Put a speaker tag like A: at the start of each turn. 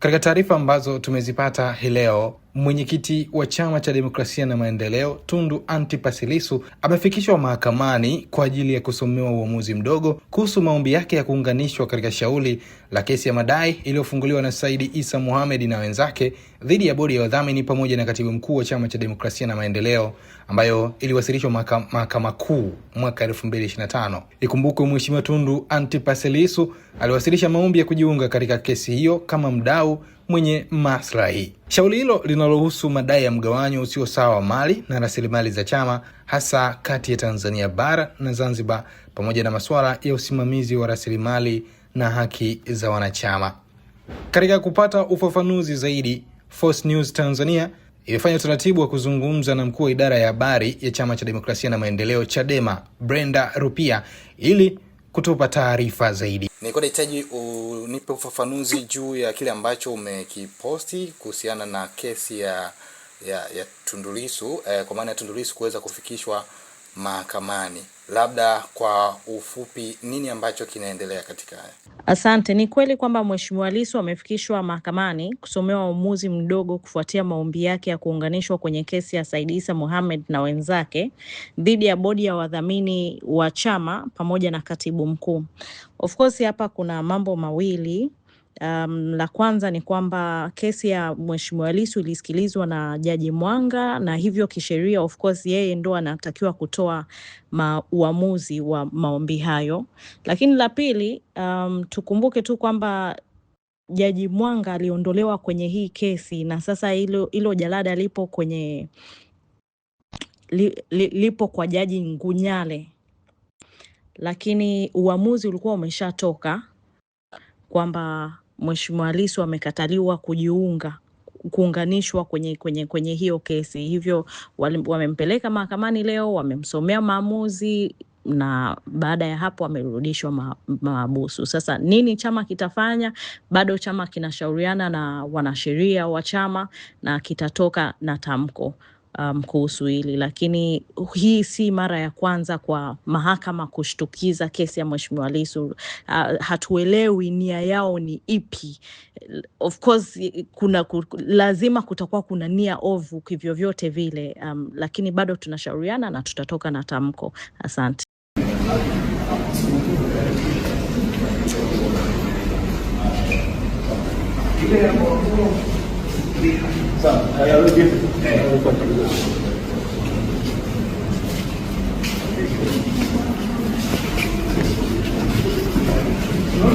A: Katika taarifa ambazo tumezipata hii leo, mwenyekiti wa Chama cha Demokrasia na Maendeleo Tundu Antipas Lissu amefikishwa mahakamani kwa ajili ya kusomewa uamuzi mdogo kuhusu maombi yake ya kuunganishwa katika shauri la kesi ya madai iliyofunguliwa na Said Issa Mohamed na wenzake dhidi ya bodi ya wadhamini pamoja na katibu mkuu wa Chama cha Demokrasia na Maendeleo, ambayo iliwasilishwa Mahakama Kuu mwaka 2025. Ikumbukwe Mheshimiwa Tundu Antipas Lissu aliwasilisha maombi ya kujiunga katika kesi hiyo kama mdau mwenye maslahi. Shauri hilo linalohusu madai ya mgawanyo usio sawa wa mali na rasilimali za chama, hasa kati ya Tanzania bara na Zanzibar, pamoja na masuala ya usimamizi wa rasilimali na haki za wanachama. Katika kupata ufafanuzi zaidi, Force News Tanzania imefanya utaratibu wa kuzungumza na mkuu wa idara ya habari ya Chama cha Demokrasia na Maendeleo Chadema, Brenda Rupia, ili kutupa taarifa zaidi. Nilikuwa nahitaji unipe ufafanuzi juu ya kile ambacho umekiposti kuhusiana na kesi ya Tundu Lissu, kwa maana ya Tundu Lissu kuweza kufikishwa mahakamani. Labda kwa ufupi, nini ambacho kinaendelea katika haya?
B: Asante. Ni kweli kwamba Mheshimiwa Lissu amefikishwa mahakamani kusomewa uamuzi mdogo kufuatia maombi yake ya kuunganishwa kwenye kesi ya Said Issa Mohamed na wenzake dhidi ya bodi ya wadhamini wa chama pamoja na katibu mkuu. Of course hapa kuna mambo mawili. La kwanza ni kwamba kesi ya Mheshimiwa Lissu ilisikilizwa na Jaji Mwanga, na hivyo kisheria of course yeye ndo anatakiwa kutoa uamuzi wa maombi hayo. Lakini la pili, tukumbuke tu kwamba Jaji Mwanga aliondolewa kwenye hii kesi, na sasa hilo jalada lipo kwa Jaji Ngunyale. Lakini uamuzi ulikuwa umeshatoka kwamba Mheshimiwa Lissu amekataliwa kuunganishwa kwenye hiyo kesi. Hivyo wamempeleka mahakamani leo, wamemsomea maamuzi, na baada ya hapo amerudishwa mahabusu. Sasa nini chama kitafanya? Bado chama kinashauriana na wanasheria wa chama na kitatoka na tamko kuhusu hili. Lakini hii si mara ya kwanza kwa mahakama kushtukiza kesi ya Mheshimiwa Lissu. Hatuelewi nia yao ni ipi. Of course lazima kutakuwa kuna nia ovu kivyo vyote vile, lakini bado tunashauriana na tutatoka na tamko. Asante.
C: Não,